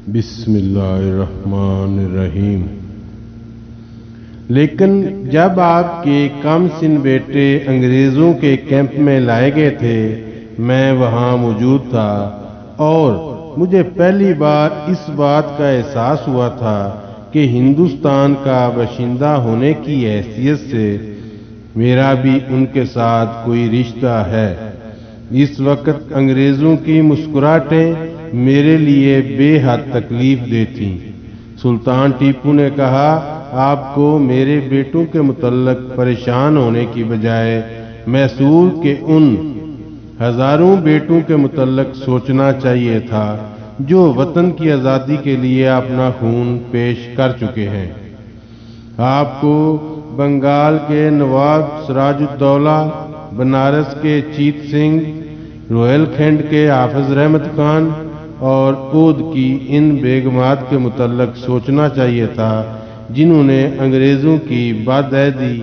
بسم اللہ الرحمن الرحیم۔ لیکن جب آپ کے کم سن بیٹے انگریزوں کے کیمپ میں لائے گئے تھے، میں وہاں موجود تھا اور مجھے پہلی بار اس بات کا احساس ہوا تھا کہ ہندوستان کا باشندہ ہونے کی حیثیت سے میرا بھی ان کے ساتھ کوئی رشتہ ہے۔ اس وقت انگریزوں کی مسکراہٹیں میرے لیے بے حد تکلیف دہ تھیں۔ سلطان ٹیپو نے کہا، آپ کو میرے بیٹوں کے متعلق پریشان ہونے کی بجائے میسور کے ان ہزاروں بیٹوں کے متعلق سوچنا چاہیے تھا جو وطن کی آزادی کے لیے اپنا خون پیش کر چکے ہیں۔ آپ کو بنگال کے نواب سراج الدولہ، بنارس کے چیت سنگھ، روہیل کھنڈ کے حافظ رحمت خان اور اودھ کی ان بیگمات کے متعلق سوچنا چاہیے تھا جنہوں نے انگریزوں کی بدعہدی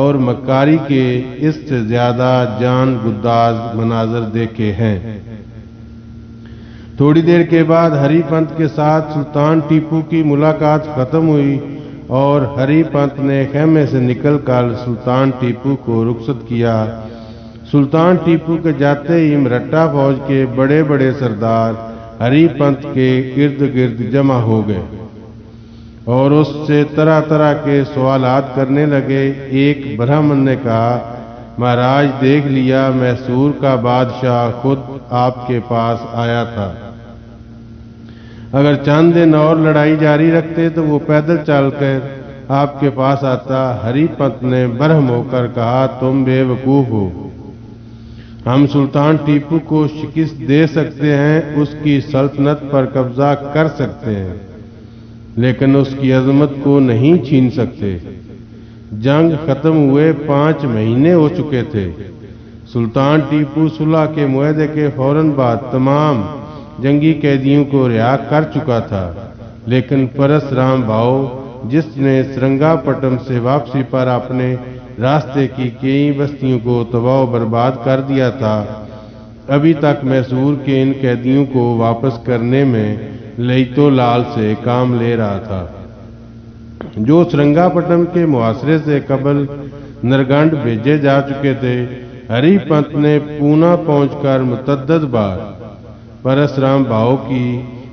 اور مکاری کے اس سے زیادہ جان گداز مناظر دیکھے ہیں۔ تھوڑی دیر کے بعد ہری پنت کے ساتھ سلطان ٹیپو کی ملاقات ختم ہوئی اور ہری پنت نے خیمے سے نکل کر سلطان ٹیپو کو رخصت کیا۔ سلطان ٹیپو کے جاتے ہی مرہٹا فوج کے بڑے بڑے سردار ہری پنت کے ارد گرد جمع ہو گئے اور اس سے طرح طرح کے سوالات کرنے لگے۔ ایک برہمن نے کہا، مہاراج دیکھ لیا، میسور کا بادشاہ خود آپ کے پاس آیا تھا۔ اگر چند دن اور لڑائی جاری رکھتے تو وہ پیدل چل کر آپ کے پاس آتا۔ ہری پنت نے برہم ہو کر کہا، تم بے وقوف ہو، ہم سلطان ٹیپو کو شکست دے سکتے ہیں، اس کی سلطنت پر قبضہ کر سکتے ہیں، لیکن اس کی عظمت کو نہیں چھین سکتے۔ جنگ ختم ہوئے 5 مہینے ہو چکے تھے۔ سلطان ٹیپو صلح کے معاہدے کے فوراً بعد تمام جنگی قیدیوں کو رہا کر چکا تھا، لیکن پرشرام بھاؤ، جس نے سرنگا پٹم سے واپسی پر اپنے راستے کی کئی بستیوں کو تباہ و برباد کر دیا تھا، ابھی تک میسور کے ان قیدیوں کو واپس کرنے میں لیتو لال سے کام لے رہا تھا، جو سرنگا پٹم کے محاصرے سے قبل نرگنڈ بھیجے جا چکے تھے۔ ہری پنت نے پونا پہنچ کر متعدد بار پرشرام بھاؤ کی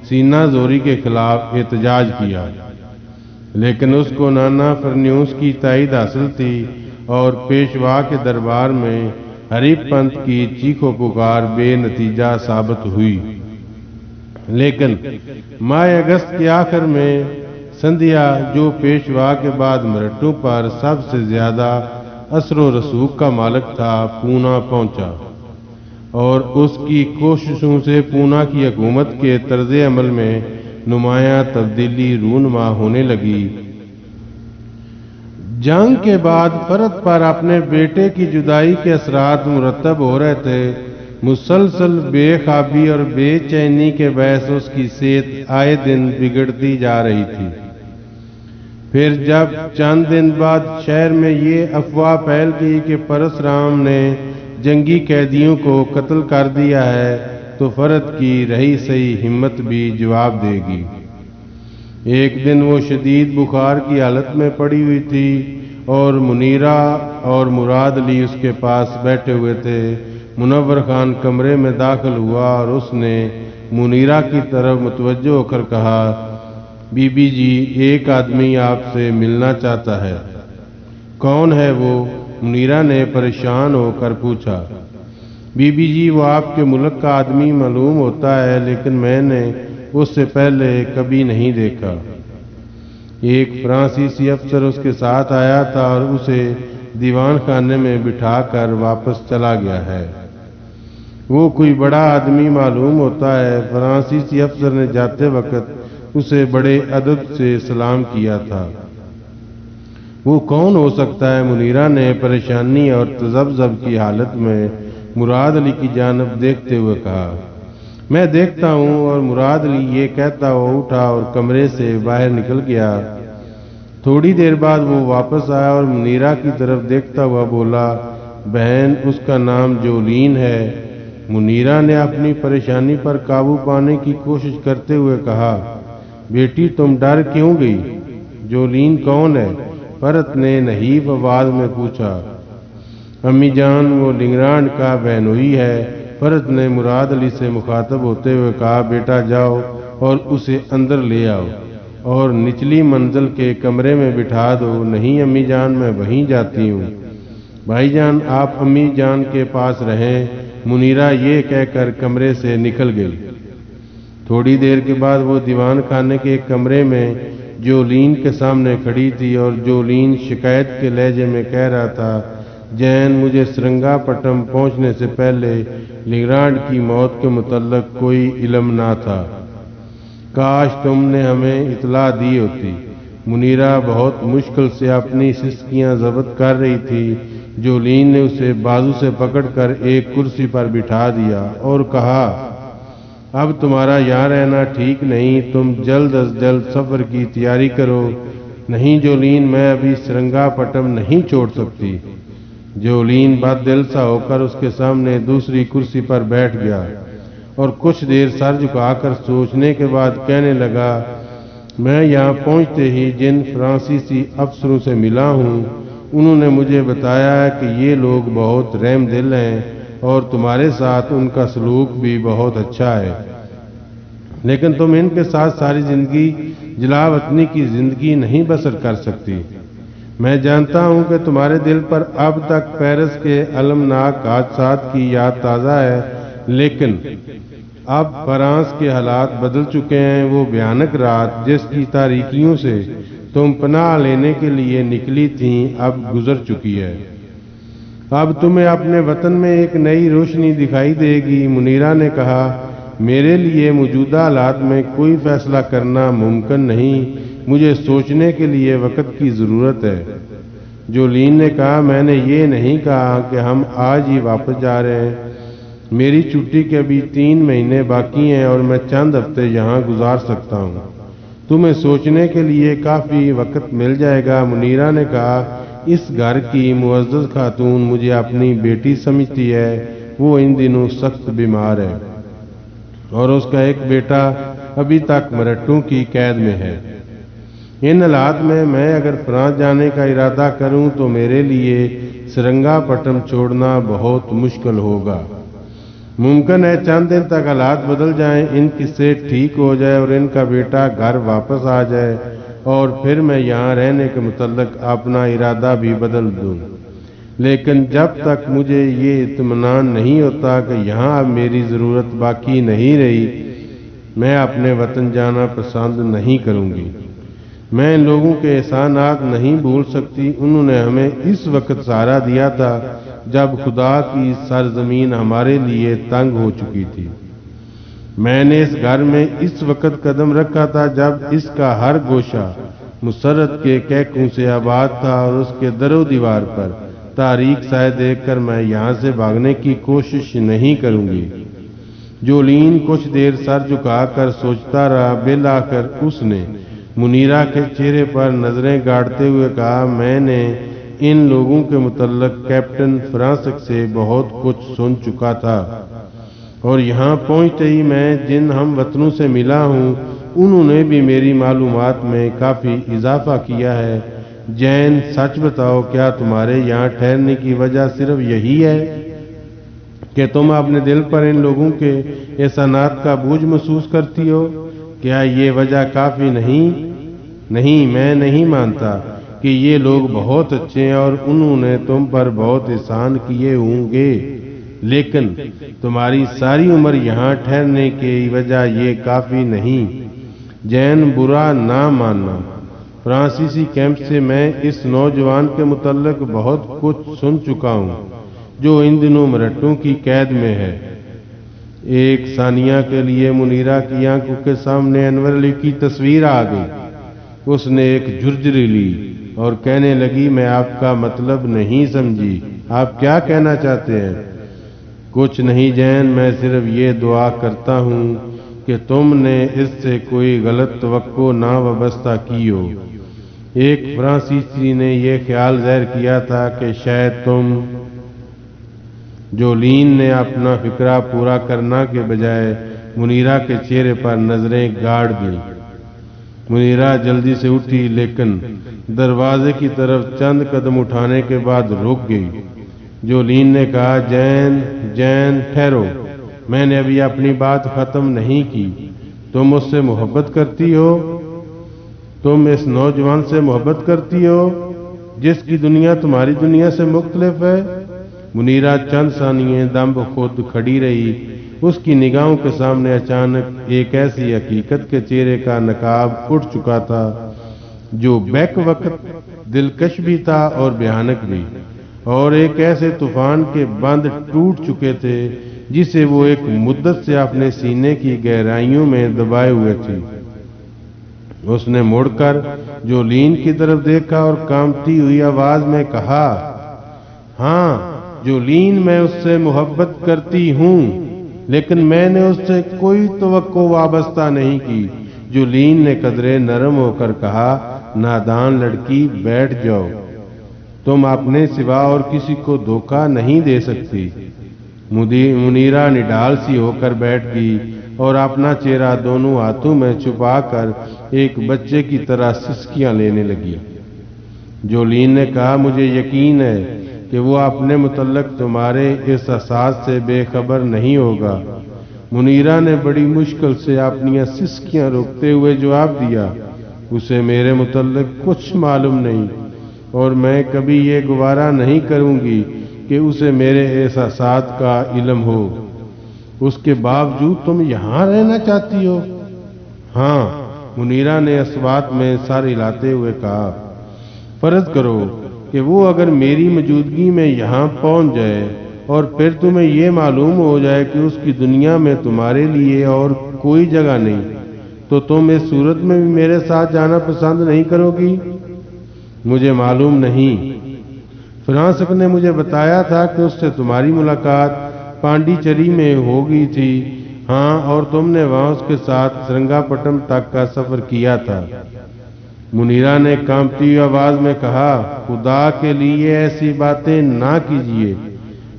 سینہ زوری کے خلاف احتجاج کیا، لیکن اس کو نانا فرنیوس کی تائید حاصل تھی اور پیشوا کے دربار میں ہری پنت کی چیخ و پکار بے نتیجہ ثابت ہوئی۔ لیکن ماہ اگست کے آخر میں سندھیا، جو پیشوا کے بعد مرہٹوں پر سب سے زیادہ اثر و رسوخ کا مالک تھا، پونا پہنچا اور اس کی کوششوں سے پونا کی حکومت کے طرز عمل میں نمایاں تبدیلی رونما ہونے لگی۔ جنگ کے بعد فرد پر اپنے بیٹے کی جدائی کے اثرات مرتب ہو رہے تھے۔ مسلسل بے خوابی اور بے چینی کے باعث اس کی صحت آئے دن بگڑتی جا رہی تھی۔ پھر جب چند دن بعد شہر میں یہ افواہ پھیل گئی کہ پرشرام نے جنگی قیدیوں کو قتل کر دیا ہے، تو فرد کی رہی سہی ہمت بھی جواب دے گی۔ ایک دن وہ شدید بخار کی حالت میں پڑی ہوئی تھی اور منیرہ اور مراد علی اس کے پاس بیٹھے ہوئے تھے۔ منور خان کمرے میں داخل ہوا اور اس نے منیرہ کی طرف متوجہ ہو کر کہا، بی بی جی، ایک آدمی آپ سے ملنا چاہتا ہے۔ کون ہے وہ؟ منیرہ نے پریشان ہو کر پوچھا۔ بی بی جی، وہ آپ کے ملک کا آدمی معلوم ہوتا ہے، لیکن میں نے اس سے پہلے کبھی نہیں دیکھا۔ ایک فرانسیسی افسر اس کے ساتھ آیا تھا اور اسے دیوان خانے میں بٹھا کر واپس چلا گیا ہے۔ وہ کوئی بڑا آدمی معلوم ہوتا ہے۔ فرانسیسی افسر نے جاتے وقت اسے بڑے ادب سے سلام کیا تھا۔ وہ کون ہو سکتا ہے؟ منیرہ نے پریشانی اور تذبذب کی حالت میں مراد علی کی جانب دیکھتے ہوئے کہا۔ میں دیکھتا ہوں۔ اور مراد علی یہ کہتا ہوا اٹھا اور کمرے سے باہر نکل گیا۔ تھوڑی دیر بعد وہ واپس آیا اور منیرہ کی طرف دیکھتا ہوا بولا، بہن، اس کا نام جولین ہے۔ منیرا نے اپنی پریشانی پر قابو پانے کی کوشش کرتے ہوئے کہا، بیٹی تم ڈر کیوں گئی؟ جولین کون ہے؟ فرت نے نحیف آواز میں پوچھا۔ امی جان، وہ لنگرانڈ کا بہنوئی ہے، فرت نے مراد علی سے مخاطب ہوتے ہوئے کہا۔ بیٹا جاؤ اور اسے اندر لے آؤ اور نچلی منزل کے کمرے میں بٹھا دو۔ نہیں امی جان، میں وہیں جاتی ہوں۔ بھائی جان، آپ امی جان کے پاس رہیں۔ منیرا یہ کہہ کر کمرے سے نکل گئی۔ تھوڑی دیر کے بعد وہ دیوان خانے کے ایک کمرے میں جولین کے سامنے کھڑی تھی اور جولین شکایت کے لہجے میں کہہ رہا تھا، جین، مجھے سرنگا پٹم پہنچنے سے پہلے لنگرانڈ کی موت کے متعلق کوئی علم نہ تھا۔ کاش تم نے ہمیں اطلاع دی ہوتی۔ منیرا بہت مشکل سے اپنی سسکیاں ضبط کر رہی تھی۔ جولین نے اسے بازو سے پکڑ کر ایک کرسی پر بٹھا دیا اور کہا، اب تمہارا یہاں رہنا ٹھیک نہیں، تم جلد از جلد سفر کی تیاری کرو۔ نہیں جولین، میں ابھی سرنگا پٹم نہیں چھوڑ سکتی۔ جولین بد دل سا ہو کر اس کے سامنے دوسری کرسی پر بیٹھ گیا اور کچھ دیر سر جھکا کر سوچنے کے بعد کہنے لگا، میں یہاں پہنچتے ہی جن فرانسیسی افسروں سے ملا ہوں، انہوں نے مجھے بتایا کہ یہ لوگ بہت رحم دل ہیں اور تمہارے ساتھ ان کا سلوک بھی بہت اچھا ہے، لیکن تم ان کے ساتھ ساری زندگی جلا وطنی کی زندگی نہیں بسر کر سکتی۔ میں جانتا ہوں کہ تمہارے دل پر اب تک پیرس کے المناک حادثات کی یاد تازہ ہے، لیکن اب فرانس کے حالات بدل چکے ہیں۔ وہ بھیانک رات جس کی تاریکیوں سے تم پناہ لینے کے لیے نکلی تھیں اب گزر چکی ہے۔ اب تمہیں اپنے وطن میں ایک نئی روشنی دکھائی دے گی۔ منیرا نے کہا، میرے لیے موجودہ حالات میں کوئی فیصلہ کرنا ممکن نہیں، مجھے سوچنے کے لیے وقت کی ضرورت ہے۔ جولین نے کہا، میں نے یہ نہیں کہا کہ ہم آج ہی واپس جا رہے ہیں۔ میری چھٹی کے ابھی 3 مہینے باقی ہیں اور میں چند ہفتے یہاں گزار سکتا ہوں۔ تمہیں سوچنے کے لیے کافی وقت مل جائے گا۔ منیرا نے کہا، اس گھر کی معزز خاتون مجھے اپنی بیٹی سمجھتی ہے۔ وہ ان دنوں سخت بیمار ہے اور اس کا ایک بیٹا ابھی تک مرہٹوں کی قید میں ہے۔ ان حالات میں اگر فرانس جانے کا ارادہ کروں تو میرے لیے سرنگا پٹم چھوڑنا بہت مشکل ہوگا۔ ممکن ہے چند دن تک حالات بدل جائیں، ان کی صحت ٹھیک ہو جائے اور ان کا بیٹا گھر واپس آ جائے اور پھر میں یہاں رہنے کے متعلق اپنا ارادہ بھی بدل دوں۔ لیکن جب تک مجھے یہ اطمینان نہیں ہوتا کہ یہاں اب میری ضرورت باقی نہیں رہی، میں اپنے وطن جانا پسند نہیں کروں گی۔ میں ان لوگوں کے احسانات نہیں بھول سکتی۔ انہوں نے ہمیں اس وقت سہارا دیا تھا جب خدا کی سرزمین ہمارے لیے تنگ ہو چکی تھی۔ میں نے اس گھر میں اس وقت قدم رکھا تھا جب اس کا ہر گوشہ مسرت کے کہکوں سے آباد تھا اور اس کے در و دیوار پر تاریک سائے دیکھ کر میں یہاں سے بھاگنے کی کوشش نہیں کروں گی۔ جولین کچھ دیر سر جھکا کر سوچتا رہا۔ بالآخر اس نے منیرا کے چہرے پر نظریں گاڑتے ہوئے کہا، میں نے ان لوگوں کے متعلق کیپٹن فرانسک سے بہت کچھ سن چکا تھا اور یہاں پہنچتے ہی میں جن ہم وطنوں سے ملا ہوں انہوں نے بھی میری معلومات میں کافی اضافہ کیا ہے۔ جین، سچ بتاؤ، کیا تمہارے یہاں ٹھہرنے کی وجہ صرف یہی ہے کہ تم اپنے دل پر ان لوگوں کے احسانات کا بوجھ محسوس کرتی ہو؟ کیا یہ وجہ کافی نہیں؟ نہیں، میں نہیں مانتا کہ یہ لوگ بہت اچھے ہیں اور انہوں نے تم پر بہت احسان کیے ہوں گے، لیکن تمہاری ساری عمر یہاں ٹھہرنے کی وجہ یہ کافی نہیں۔ جین، برا نہ ماننا، فرانسیسی کیمپ سے میں اس نوجوان کے متعلق بہت کچھ سن چکا ہوں جو ان دنوں مرہٹوں کی قید میں ہے۔ ایک ثانیہ کے لیے منیرا کی آنکھوں کے سامنے انور علی کی تصویر آ گئی۔ اس نے ایک جھرجھری لی اور کہنے لگی، میں آپ کا مطلب نہیں سمجھی، آپ کیا کہنا چاہتے ہیں؟ کچھ نہیں جین، میں صرف یہ دعا کرتا ہوں کہ تم نے اس سے کوئی غلط توقع نہ وابستہ کی ہو۔ ایک فرانسیسی نے یہ خیال ظاہر کیا تھا کہ شاید تم جولین نے اپنا فکرہ پورا کرنا کے بجائے منیرہ کے چہرے پر نظریں گاڑ دیں۔ منیرہ جلدی سے اٹھی لیکن دروازے کی طرف چند قدم اٹھانے کے بعد رک گئی۔ جولین نے کہا، جین ٹھہرو، میں نے ابھی اپنی بات ختم نہیں کی۔ تم اس سے محبت کرتی ہو؟ تم اس نوجوان سے محبت کرتی ہو جس کی دنیا تمہاری دنیا سے مختلف ہے؟ منیرہ چند ثانیے دم خود کھڑی رہی۔ اس کی نگاہوں کے سامنے اچانک ایک ایسی حقیقت کے چہرے کا نقاب اٹھ چکا تھا جو بیک وقت دلکش بھی تھا اور بھیانک بھی، اور ایک ایسے طوفان کے بند ٹوٹ چکے تھے جسے وہ ایک مدت سے اپنے سینے کی گہرائیوں میں دبائے ہوئے تھی۔ اس نے مڑ کر جولین کی طرف دیکھا اور کانپتی ہوئی آواز میں کہا، ہاں جولین، میں اس سے محبت کرتی ہوں، لیکن میں نے اس سے کوئی توقع وابستہ نہیں کی۔ جولین نے قدرے نرم ہو کر کہا، نادان لڑکی، بیٹھ جاؤ، تم اپنے سوا اور کسی کو دھوکہ نہیں دے سکتی۔ منیرہ نڈال سی ہو کر بیٹھ گئی اور اپنا چہرہ دونوں ہاتھوں میں چھپا کر ایک بچے کی طرح سسکیاں لینے لگی۔ جولین نے کہا، مجھے یقین ہے کہ وہ اپنے متعلق تمہارے احساسات سے بے خبر نہیں ہوگا۔ منیرہ نے بڑی مشکل سے اپنی سسکیاں روکتے ہوئے جواب دیا، اسے میرے متعلق کچھ معلوم نہیں، اور میں کبھی یہ گوارا نہیں کروں گی کہ اسے میرے احساسات کا علم ہو۔ اس کے باوجود تم یہاں رہنا چاہتی ہو؟ ہاں، منیرہ نے اصوات میں سر ہلاتے ہوئے کہا، فرض کرو کہ وہ اگر میری موجودگی میں یہاں پہنچ جائے اور پھر تمہیں یہ معلوم ہو جائے کہ اس کی دنیا میں تمہارے لیے اور کوئی جگہ نہیں، تو تم اس صورت میں بھی میرے ساتھ جانا پسند نہیں کرو گی؟ مجھے معلوم نہیں۔ فرانسک نے مجھے بتایا تھا کہ اس سے تمہاری ملاقات پانڈیچری میں ہو گئی تھی۔ ہاں، اور تم نے وہاں اس کے ساتھ سرنگا پٹم تک کا سفر کیا تھا۔ منیرہ نے کانپتی آواز میں کہا، خدا کے لیے ایسی باتیں نہ کیجیے۔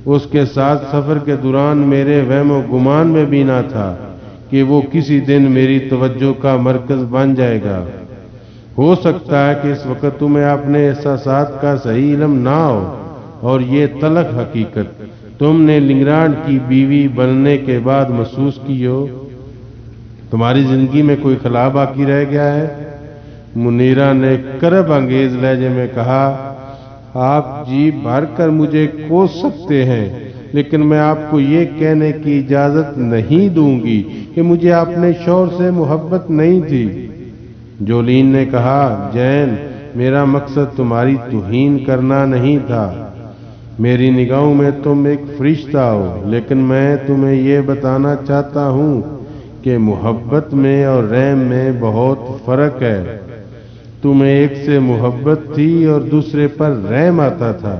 اس کے ساتھ سفر کے دوران میرے وہم و گمان میں بھی نہ تھا کہ وہ کسی دن میری توجہ کا مرکز بن جائے گا۔ ہو سکتا ہے کہ اس وقت تمہیں اپنے احساسات کا صحیح علم نہ ہو، اور یہ تلخ حقیقت تم نے لنگرانڈ کی بیوی بننے کے بعد محسوس کی ہو۔ تمہاری زندگی میں کوئی خلا باقی رہ گیا ہے؟ منیرہ نے کرب انگیز لہجے میں کہا، آپ جی بھر کر مجھے کوس سکتے ہیں، لیکن میں آپ کو یہ کہنے کی اجازت نہیں دوں گی کہ مجھے اپنے شوہر سے محبت نہیں تھی۔ جولین نے کہا، جین، میرا مقصد تمہاری توہین کرنا نہیں تھا۔ میری نگاہوں میں تم ایک فرشتہ ہو، لیکن میں تمہیں یہ بتانا چاہتا ہوں کہ محبت میں اور رحم میں بہت فرق ہے۔ تمہیں ایک سے محبت تھی اور دوسرے پر رحم آتا تھا،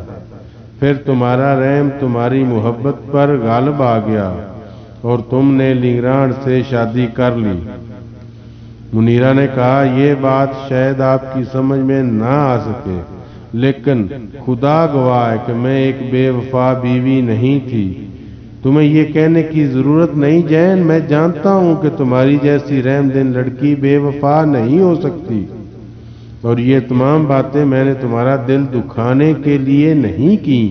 پھر تمہارا رحم تمہاری محبت پر غالب آ گیا اور تم نے لنگرانڈ سے شادی کر لی۔ منیرہ نے کہا، یہ بات شاید آپ کی سمجھ میں نہ آ سکے، لیکن خدا گواہ ہے کہ میں ایک بے وفا بیوی نہیں تھی۔ تمہیں یہ کہنے کی ضرورت نہیں جین، میں جانتا ہوں کہ تمہاری جیسی رحم دل لڑکی بے وفا نہیں ہو سکتی، اور یہ تمام باتیں میں نے تمہارا دل دکھانے کے لیے نہیں کی۔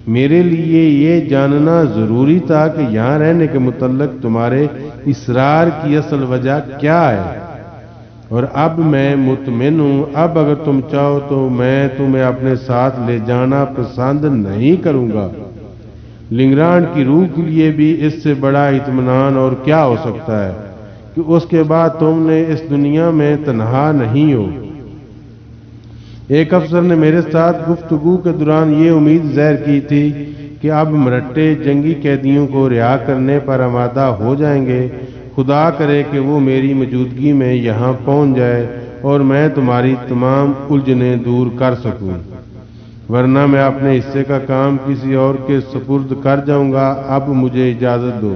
میرے لیے یہ جاننا ضروری تھا کہ یہاں رہنے کے متعلق تمہارے اصرار کی اصل وجہ کیا ہے، اور اب میں مطمئن ہوں۔ اب اگر تم چاہو تو میں تمہیں اپنے ساتھ لے جانا پسند نہیں کروں گا۔ لنگرانڈ کی روح کے لیے بھی اس سے بڑا اطمینان اور کیا ہو سکتا ہے کہ اس کے بعد تم نے اس دنیا میں تنہا نہیں ہو۔ ایک افسر نے میرے ساتھ گفتگو کے دوران یہ امید ظاہر کی تھی کہ اب مرٹے جنگی قیدیوں کو رہا کرنے پر آمادہ ہو جائیں گے۔ خدا کرے کہ وہ میری موجودگی میں یہاں پہنچ جائے اور میں تمہاری تمام الجھنیں دور کر سکوں، ورنہ میں اپنے حصے کا کام کسی اور کے سپرد کر جاؤں گا۔ اب مجھے اجازت دو۔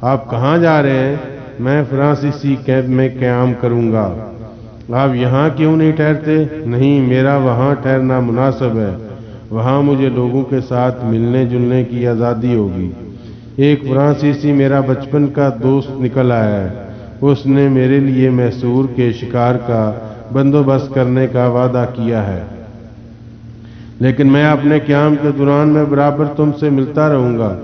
آپ کہاں جا رہے ہیں؟ میں فرانسیسی کیمپ میں قیام کروں گا۔ آپ یہاں کیوں نہیں ٹھہرتے؟ نہیں، میرا وہاں ٹھہرنا مناسب ہے، وہاں مجھے لوگوں کے ساتھ ملنے جلنے کی آزادی ہوگی۔ ایک فرانسیسی میرا بچپن کا دوست نکل آیا ہے، اس نے میرے لیے میسور کے شکار کا بندوبست کرنے کا وعدہ کیا ہے، لیکن میں اپنے قیام کے دوران میں برابر تم سے ملتا رہوں گا۔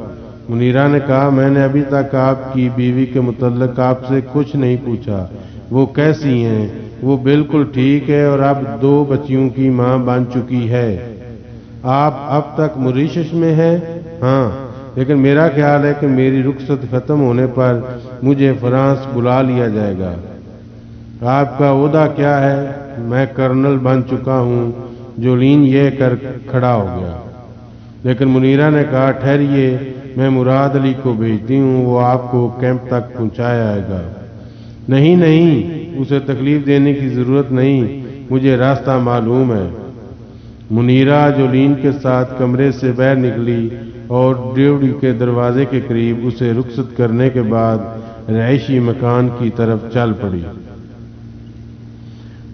منیرا نے کہا، میں نے ابھی تک آپ کی بیوی کے متعلق آپ سے کچھ نہیں پوچھا، وہ کیسی ہیں؟ وہ بالکل ٹھیک ہے اور اب 2 بچیوں کی ماں بن چکی ہے۔ آپ اب تک موریشس میں ہیں؟ ہاں، لیکن میرا خیال ہے کہ میری رخصت ختم ہونے پر مجھے فرانس بلا لیا جائے گا۔ آپ کا عہدہ کیا ہے؟ میں کرنل بن چکا ہوں۔ جولین یہ کر کھڑا ہو گیا، لیکن منیرا نے کہا، ٹھہریے، میں مراد علی کو بھیجتی ہوں، وہ آپ کو کیمپ تک پہنچایا جائے گا۔ نہیں نہیں، اسے تکلیف دینے کی ضرورت نہیں، مجھے راستہ معلوم ہے۔ منیرا جولین کے ساتھ کمرے سے باہر نکلی اور ڈیوٹی کے دروازے کے قریب اسے رخصت کرنے کے بعد رہائشی مکان کی طرف چل پڑی۔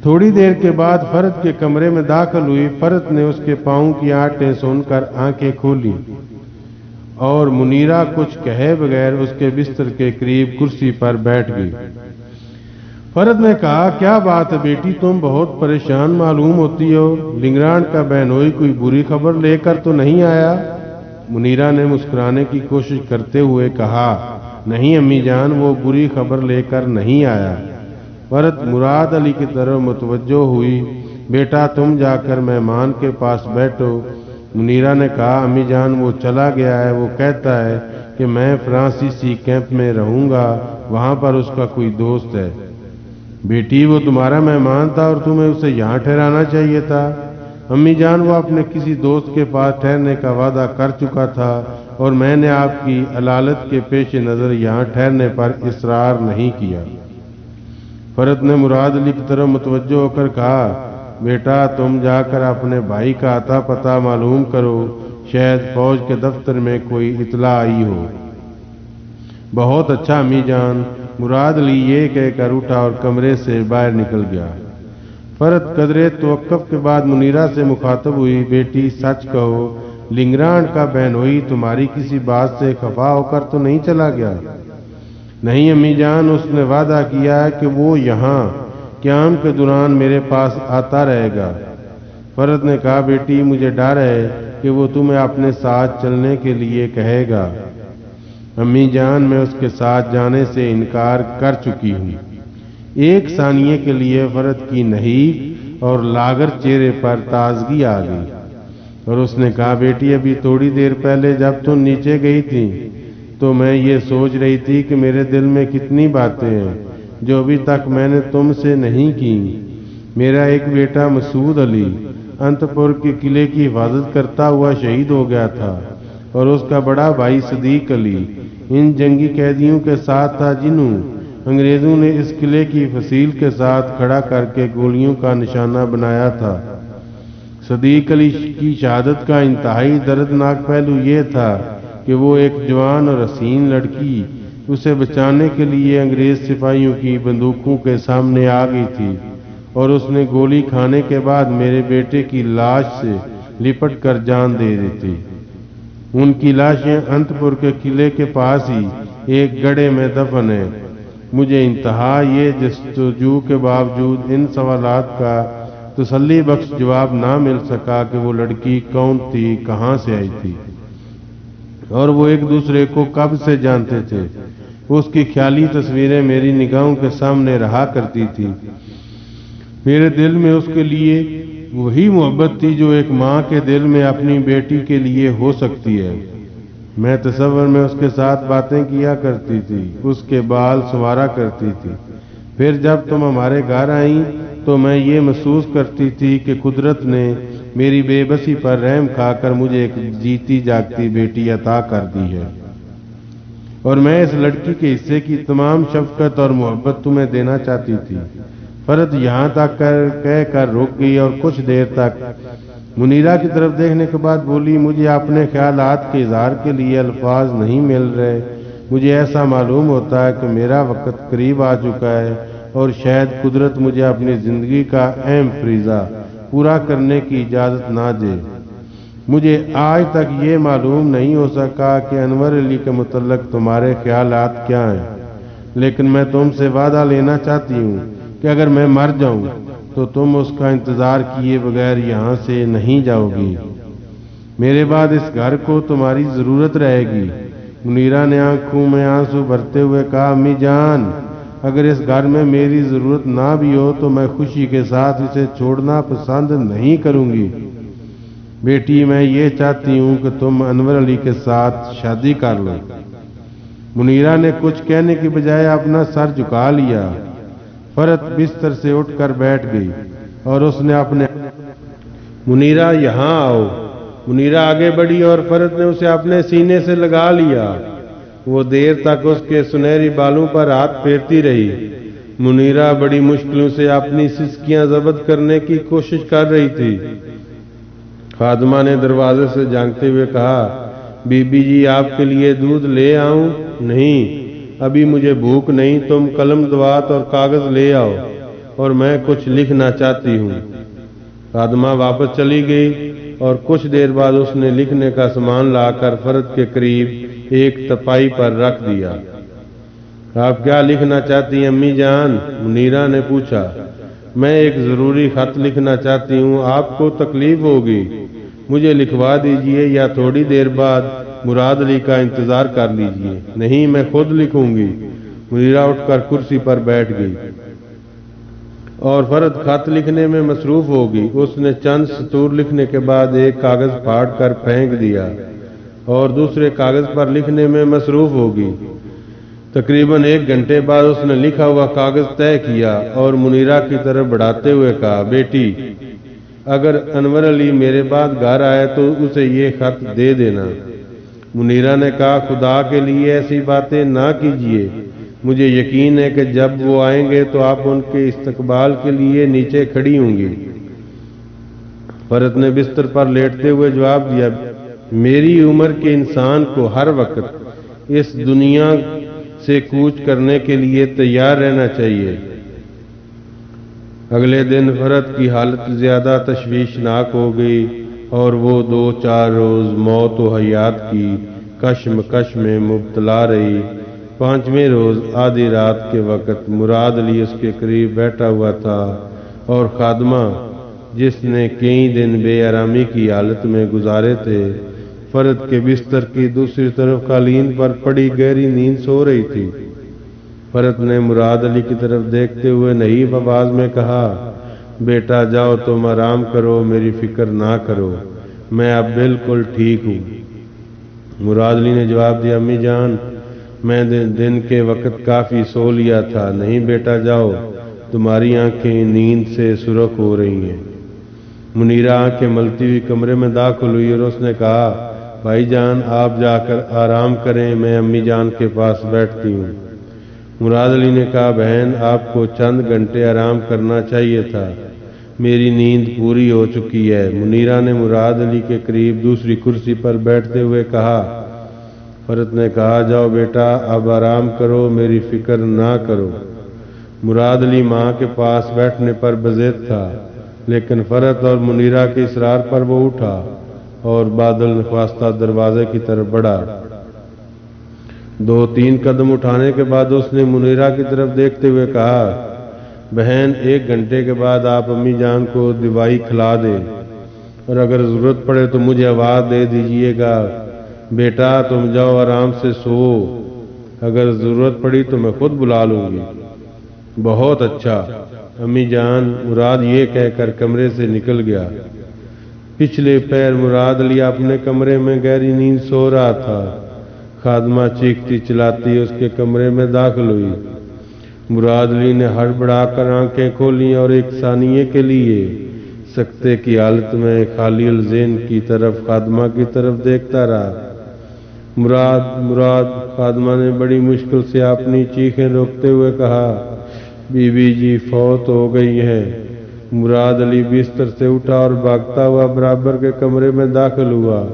تھوڑی دیر کے بعد فرد کے کمرے میں داخل ہوئی۔ فرد نے اس کے پاؤں کی آٹیں سن کر آنکھیں کھولی اور منیرا کچھ کہے بغیر اس کے بستر کے قریب کرسی پر بیٹھ گئی۔ فرد نے کہا، کیا بات ہے بیٹی، تم بہت پریشان معلوم ہوتی ہو، لنگرانڈ کا بہنوئی کوئی بری خبر لے کر تو نہیں آیا؟ منیرا نے مسکرانے کی کوشش کرتے ہوئے کہا، نہیں امی جان، وہ بری خبر لے کر نہیں آیا۔ فرد مراد علی کی طرف متوجہ ہوئی، بیٹا تم جا کر مہمان کے پاس بیٹھو۔ منیرا نے کہا، امی جان وہ چلا گیا ہے، وہ کہتا ہے کہ میں فرانسیسی کیمپ میں رہوں گا، وہاں پر اس کا کوئی دوست ہے۔ بیٹی وہ تمہارا مہمان تھا اور تمہیں اسے یہاں ٹھہرانا چاہیے تھا۔ امی جان وہ اپنے کسی دوست کے پاس ٹھہرنے کا وعدہ کر چکا تھا اور میں نے آپ کی علالت کے پیش نظر یہاں ٹھہرنے پر اصرار نہیں کیا۔ فرد نے مراد علی کی طرف متوجہ ہو کر کہا، بیٹا تم جا کر اپنے بھائی کا اتا پتہ معلوم کرو، شاید فوج کے دفتر میں کوئی اطلاع آئی ہو۔ بہت اچھا امی جان، مراد علی یہ کہہ کر اٹھا اور کمرے سے باہر نکل گیا۔ فرد قدرے توقف کے بعد منیرا سے مخاطب ہوئی، بیٹی سچ کہو، لنگرانڈ کا بہنوئی تمہاری کسی بات سے خفا ہو کر تو نہیں چلا گیا؟ نہیں امی جان، اس نے وعدہ کیا ہے کہ وہ یہاں قیام کے دوران میرے پاس آتا رہے گا۔ فرد نے کہا، بیٹی مجھے ڈر ہے کہ وہ تمہیں اپنے ساتھ چلنے کے لیے کہے گا۔ امی جان میں اس کے ساتھ جانے سے انکار کر چکی ہوں۔ ایک ثانیے کے لیے فرد کی نحیف اور لاغر چہرے پر تازگی آ گئی اور اس نے کہا، بیٹی ابھی تھوڑی دیر پہلے جب تم نیچے گئی تھی تو میں یہ سوچ رہی تھی کہ میرے دل میں کتنی باتیں ہیں جو ابھی تک میں نے تم سے نہیں کی۔ میرا ایک بیٹا مسعود علی انتپور کے قلعے کی حفاظت کرتا ہوا شہید ہو گیا تھا اور اس کا بڑا بھائی صدیق علی ان جنگی قیدیوں کے ساتھ تھا جنہوں انگریزوں نے اس قلعے کی فصیل کے ساتھ کھڑا کر کے گولیوں کا نشانہ بنایا تھا۔ صدیق علی کی شہادت کا انتہائی دردناک پہلو یہ تھا کہ وہ ایک جوان اور حسین لڑکی اسے بچانے کے لیے انگریز سپاہیوں کی بندوقوں کے سامنے آ گئی تھی اور اس نے گولی کھانے کے بعد میرے بیٹے کی لاش سے لپٹ کر جان دے دی تھی۔ ان کی لاشیں انتپور کے قلعے کے پاس ہی ایک گڑھے میں دفن ہیں۔ مجھے انتہا یہ جستجو کے باوجود ان سوالات کا تسلی بخش جواب نہ مل سکا کہ وہ لڑکی کون تھی، کہاں سے آئی تھی اور وہ ایک دوسرے کو کب سے جانتے تھے۔ اس کی خیالی تصویریں میری نگاہوں کے سامنے رہا کرتی تھی۔ میرے دل میں اس کے لیے وہی محبت تھی جو ایک ماں کے دل میں اپنی بیٹی کے لیے ہو سکتی ہے۔ میں تصور میں اس کے ساتھ باتیں کیا کرتی تھی، اس کے بال سنوارا کرتی تھی۔ پھر جب تم ہمارے گھر آئیں تو میں یہ محسوس کرتی تھی کہ قدرت نے میری بے بسی پر رحم کھا کر مجھے ایک جیتی جاگتی بیٹی عطا کر دی ہے اور میں اس لڑکی کے حصے کی تمام شفقت اور محبت تمہیں دینا چاہتی تھی۔ فرد یہاں تک کہہ کر رک گئی اور کچھ دیر تک منیرا کی طرف دیکھنے کے بعد بولی، مجھے اپنے خیالات کے اظہار کے لیے الفاظ نہیں مل رہے۔ مجھے ایسا معلوم ہوتا ہے کہ میرا وقت قریب آ چکا ہے اور شاید قدرت مجھے اپنی زندگی کا اہم فریضہ پورا کرنے کی اجازت نہ دے۔ مجھے آج تک یہ معلوم نہیں ہو سکا کہ انور علی کے متعلق تمہارے خیالات کیا ہیں، لیکن میں تم سے وعدہ لینا چاہتی ہوں کہ اگر میں مر جاؤں تو تم اس کا انتظار کیے بغیر یہاں سے نہیں جاؤ گی۔ میرے بعد اس گھر کو تمہاری ضرورت رہے گی۔ منیرا نے آنکھوں میں آنسو بھرتے ہوئے کہا، امی جان، اگر اس گھر میں میری ضرورت نہ بھی ہو تو میں خوشی کے ساتھ اسے چھوڑنا پسند نہیں کروں گی۔ بیٹی، میں یہ چاہتی ہوں کہ تم انور علی کے ساتھ شادی کر لو۔ منیرا نے کچھ کہنے کی بجائے اپنا سر جھکا لیا۔ فرت بستر سے اٹھ کر بیٹھ گئی اور اس نے اپنے منیرا یہاں آؤ۔ منیرا آگے بڑھی اور فرت نے اسے اپنے سینے سے لگا لیا۔ وہ دیر تک اس کے سنہری بالوں پر ہاتھ پھیرتی رہی۔ منیرا بڑی مشکلوں سے اپنی سسکیاں ضبط کرنے کی کوشش کر رہی تھی۔ خادمہ نے دروازے سے جھانکتے ہوئے کہا، بی بی جی، آپ کے لیے دودھ لے آؤں؟ نہیں، ابھی مجھے بھوک نہیں، تم قلم دوات اور کاغذ لے آؤ اور میں کچھ لکھنا چاہتی ہوں۔ خادمہ واپس چلی گئی اور کچھ دیر بعد اس نے لکھنے کا سامان لا کر فرد کے قریب ایک تپائی پر رکھ دیا۔ آپ کیا لکھنا چاہتی ہیں امی جان؟ منیرا نے پوچھا۔ میں ایک ضروری خط لکھنا چاہتی ہوں، آپ کو تکلیف ہوگی؟ مجھے لکھوا دیجئے یا تھوڑی دیر بعد مراد علی کا انتظار کر لیجئے۔ نہیں، میں خود لکھوں گی۔ منیرا اٹھ کر کرسی پر بیٹھ گئی اور فرد خط لکھنے میں مصروف ہو گئی۔ اس نے چند سطور لکھنے کے بعد ایک کاغذ پھاڑ کر پھینک دیا اور دوسرے کاغذ پر لکھنے میں مصروف ہو گئی۔ تقریباً 1 گھنٹے بعد اس نے لکھا ہوا کاغذ طے کیا اور منیرا کی طرف بڑھاتے ہوئے کہا، بیٹی، اگر انور علی میرے بعد گھر آئے تو اسے یہ خط دے دینا۔ منیرا نے کہا، خدا کے لیے ایسی باتیں نہ کیجیے، مجھے یقین ہے کہ جب وہ آئیں گے تو آپ ان کے استقبال کے لیے نیچے کھڑی ہوں گی۔ فرد نے بستر پر لیٹتے ہوئے جواب دیا، میری عمر کے انسان کو ہر وقت اس دنیا سے کوچ کرنے کے لیے تیار رہنا چاہیے۔ اگلے دن فرد کی حالت زیادہ تشویشناک ہو گئی اور وہ 2-4 روز موت و حیات کی کشمکش میں مبتلا رہی۔ 5ویں روز آدھی رات کے وقت مراد علی اس کے قریب بیٹھا ہوا تھا اور خادمہ، جس نے کئی دن بے آرامی کی حالت میں گزارے تھے، فرد کے بستر کی دوسری طرف قالین پر پڑی گہری نیند سو رہی تھی۔ فرد نے مراد علی کی طرف دیکھتے ہوئے نحیف آواز میں کہا، بیٹا جاؤ، تم آرام کرو، میری فکر نہ کرو، میں اب بالکل ٹھیک ہوں۔ مراد علی نے جواب دیا، امی جان، میں دن کے وقت کافی سو لیا تھا۔ نہیں بیٹا جاؤ، تمہاری آنکھیں نیند سے سرخ ہو رہی ہیں۔ منیرا آنکھیں ملتی ہوئی کمرے میں داخل ہوئی اور اس نے کہا، بھائی جان، آپ جا کر آرام کریں، میں امی جان کے پاس بیٹھتی ہوں۔ مراد علی نے کہا، بہن، آپ کو چند گھنٹے آرام کرنا چاہیے تھا، میری نیند پوری ہو چکی ہے۔ منیرا نے مراد علی کے قریب دوسری کرسی پر بیٹھتے ہوئے کہا۔ فرد نے کہا، جاؤ بیٹا، اب آرام کرو، میری فکر نہ کرو۔ مراد علی ماں کے پاس بیٹھنے پر بضد تھا، لیکن فرد اور منیرا کے اصرار پر وہ اٹھا اور بادل نخواستہ دروازے کی طرف بڑھا۔ 2-3 قدم اٹھانے کے بعد اس نے منیرا کی طرف دیکھتے ہوئے کہا، بہن، 1 گھنٹے کے بعد آپ امی جان کو دوائی کھلا دیں اور اگر ضرورت پڑے تو مجھے آواز دے دیجیے گا۔ بیٹا، تم جاؤ، آرام سے سو، اگر ضرورت پڑی تو میں خود بلا لوں گی۔ بہت اچھا امی جان، مراد یہ کہہ کر کمرے سے نکل گیا۔ پچھلے پیر مراد علی اپنے کمرے میں گہری نیند سو رہا تھا۔ خادمہ چیختی چلاتی اس کے کمرے میں داخل ہوئی۔ مراد علی نے ہڑبڑا کر آنکھیں کھولیں اور 1 ثانیے کے لیے سکتے کی حالت میں خالی الذہن کی طرف خادمہ کی طرف دیکھتا رہا۔ مراد، خادمہ نے بڑی مشکل سے اپنی چیخیں روکتے ہوئے کہا، بی بی جی فوت ہو گئی ہیں۔ مراد علی بستر سے اٹھا اور بھاگتا ہوا برابر کے کمرے میں داخل ہوا۔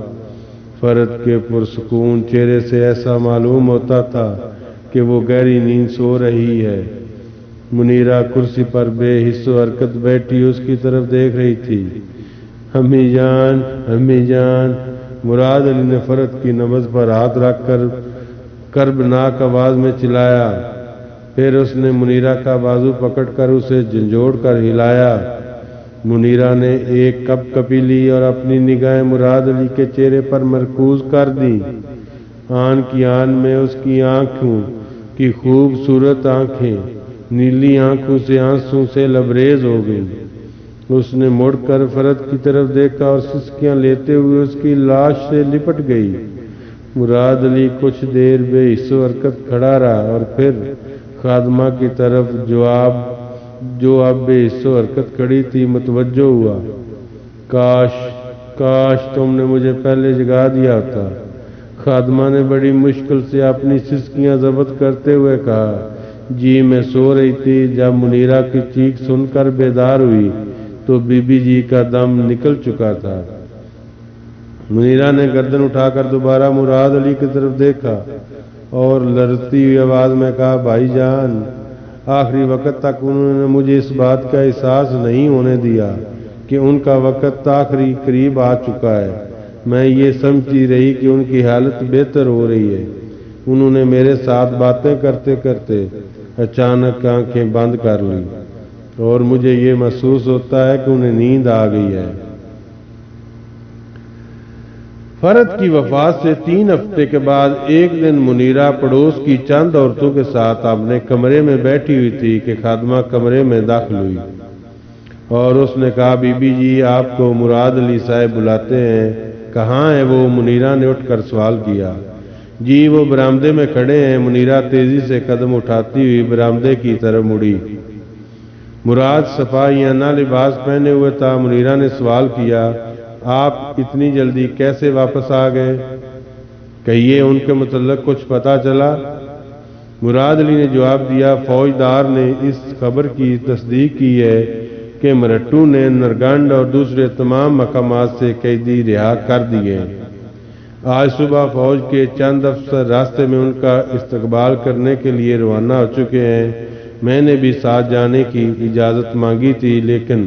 فرد کے پرسکون چہرے سے ایسا معلوم ہوتا تھا کہ وہ گہری نیند سو رہی ہے۔ منیرا کرسی پر بے حس و حرکت بیٹھی اس کی طرف دیکھ رہی تھی۔ امی جان۔ مراد علی نے فرد کی نبض پر ہاتھ رکھ کر کربناک آواز میں چلایا۔ پھر اس نے منیرہ کا بازو پکڑ کر اسے جھنجھوڑ کر ہلایا۔ منیرہ نے ایک کپ کپی لی اور اپنی نگاہیں مراد علی کے چہرے پر مرکوز کر دی۔ آن کی آن میں اس کی آنکھوں کی خوبصورت آنکھیں نیلی آنکھوں سے آنسوں سے لبریز ہو گئیں۔ اس نے مڑ کر فرد کی طرف دیکھا اور سسکیاں لیتے ہوئے اس کی لاش سے لپٹ گئی۔ مراد علی کچھ دیر بے حس و حرکت کھڑا رہا اور پھر خادمہ کی طرف جو اب بے حس و حرکت کھڑی تھی متوجہ ہوا۔ کاش تم نے مجھے پہلے جگا دیا ہوتا۔ خادمہ نے بڑی مشکل سے اپنی سسکیاں ضبط کرتے ہوئے کہا، جی میں سو رہی تھی، جب منیرہ کی چیخ سن کر بیدار ہوئی تو بی بی جی کا دم نکل چکا تھا۔ منیرہ نے گردن اٹھا کر دوبارہ مراد علی کی طرف دیکھا اور لرزتی ہوئی آواز میں کہا، بھائی جان، آخری وقت تک انہوں نے مجھے اس بات کا احساس نہیں ہونے دیا کہ ان کا وقت آخری قریب آ چکا ہے۔ میں یہ سمجھتی رہی کہ ان کی حالت بہتر ہو رہی ہے۔ انہوں نے میرے ساتھ باتیں کرتے کرتے اچانک آنکھیں بند کر لی اور مجھے یہ محسوس ہوتا ہے کہ انہیں نیند آ گئی ہے۔ فرد کی وفات سے 3 ہفتے کے بعد ایک دن منیرہ پڑوس کی چند عورتوں کے ساتھ اپنے کمرے میں بیٹھی ہوئی تھی کہ خادمہ کمرے میں داخل ہوئی اور اس نے کہا، بی بی جی آپ کو مراد علی صاحب بلاتے ہیں۔ کہاں ہے وہ؟ منیرہ نے اٹھ کر سوال کیا۔ جی وہ برآمدے میں کھڑے ہیں۔ منیرہ تیزی سے قدم اٹھاتی ہوئی برآمدے کی طرف مڑی۔ مراد صفائیانہ لباس پہنے ہوئے تھا۔ منیرہ نے سوال کیا، آپ اتنی جلدی کیسے واپس آ گئے؟ کہیے ان کے متعلق کچھ پتہ چلا؟ مراد علی نے جواب دیا، فوجدار نے اس خبر کی تصدیق کی ہے کہ مرٹو نے نرگنڈ اور دوسرے تمام مقامات سے قیدی رہا کر دیے۔ آج صبح فوج کے چند افسر راستے میں ان کا استقبال کرنے کے لیے روانہ ہو چکے ہیں۔ میں نے بھی ساتھ جانے کی اجازت مانگی تھی، لیکن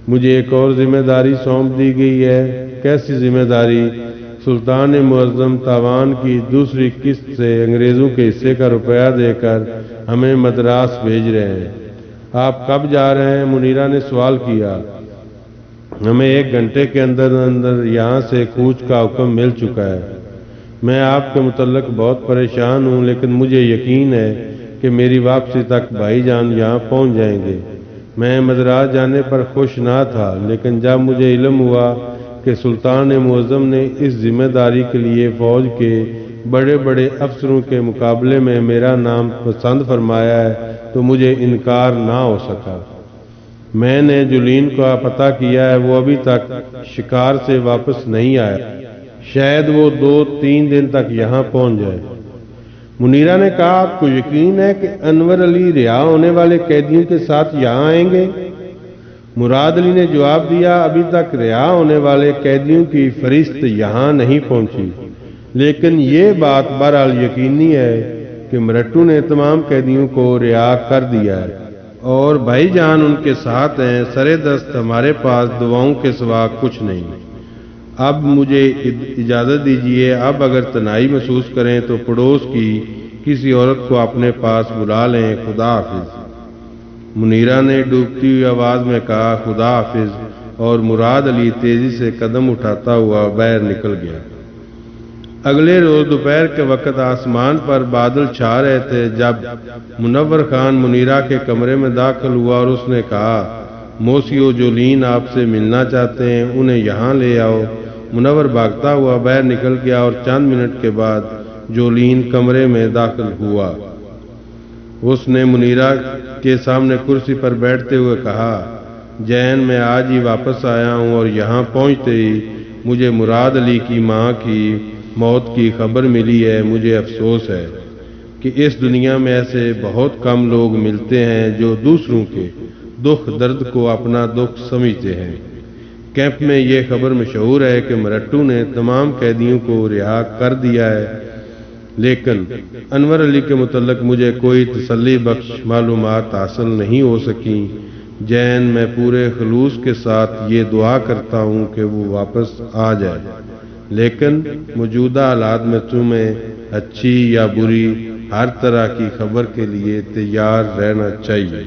مجھے ایک اور ذمہ داری سونپ دی گئی ہے۔ کیسی ذمہ داری؟ سلطان معظم تاوان کی دوسری قسط سے انگریزوں کے حصے کا روپیہ دے کر ہمیں مدراس بھیج رہے ہیں۔ آپ کب جا رہے ہیں؟ منیرہ نے سوال کیا۔ ہمیں 1 گھنٹے کے اندر اندر یہاں سے کوچ کا حکم مل چکا ہے۔ میں آپ کے متعلق بہت پریشان ہوں، لیکن مجھے یقین ہے کہ میری واپسی تک بھائی جان یہاں پہنچ جائیں گے۔ میں مدراس جانے پر خوش نہ تھا، لیکن جب مجھے علم ہوا کہ سلطان معظم نے اس ذمہ داری کے لیے فوج کے بڑے بڑے افسروں کے مقابلے میں میرا نام پسند فرمایا ہے تو مجھے انکار نہ ہو سکا۔ میں نے جولین کا پتہ کیا ہے، وہ ابھی تک شکار سے واپس نہیں آیا۔ شاید وہ 2-3 دن تک یہاں پہنچ جائے۔ منیرہ نے کہا، آپ کو یقین ہے کہ انور علی رہا ہونے والے قیدیوں کے ساتھ یہاں آئیں گے؟ مراد علی نے جواب دیا، ابھی تک رہا ہونے والے قیدیوں کی فہرست یہاں نہیں پہنچی، لیکن یہ بات بہرحال یقینی ہے کہ مرٹو نے تمام قیدیوں کو رہا کر دیا ہے اور بھائی جان ان کے ساتھ ہیں۔ سرے دست ہمارے پاس دعاؤں کے سوا کچھ نہیں۔ اب مجھے اجازت دیجیے، اب اگر تنہائی محسوس کریں تو پڑوس کی کسی عورت کو اپنے پاس بلا لیں۔ خدا حافظ۔ منیرہ نے ڈوبتی ہوئی آواز میں کہا، خدا حافظ، اور مراد علی تیزی سے قدم اٹھاتا ہوا باہر نکل گیا۔ اگلے روز دوپہر کے وقت آسمان پر بادل چھا رہے تھے جب منور خان منیرہ کے کمرے میں داخل ہوا اور اس نے کہا، موسیو جولین آپ سے ملنا چاہتے ہیں، انہیں یہاں لے آؤ۔ منور بھاگتا ہوا باہر نکل گیا اور چند منٹ کے بعد جولین کمرے میں داخل ہوا۔ اس نے منیرہ کے سامنے کرسی پر بیٹھتے ہوئے کہا، جین میں آج ہی واپس آیا ہوں اور یہاں پہنچتے ہی مجھے مراد علی کی ماں کی موت کی خبر ملی ہے۔ مجھے افسوس ہے کہ اس دنیا میں ایسے بہت کم لوگ ملتے ہیں جو دوسروں کے دکھ درد کو اپنا دکھ سمجھتے ہیں۔ کیمپ میں یہ خبر مشہور ہے کہ مرٹو نے تمام قیدیوں کو رہا کر دیا ہے، لیکن انور علی کے متعلق مجھے کوئی تسلی بخش معلومات حاصل نہیں ہو سکیں۔ جین میں پورے خلوص کے ساتھ یہ دعا کرتا ہوں کہ وہ واپس آ جائے، لیکن موجودہ حالات میں تمہیں اچھی یا بری ہر طرح کی خبر کے لیے تیار رہنا چاہیے۔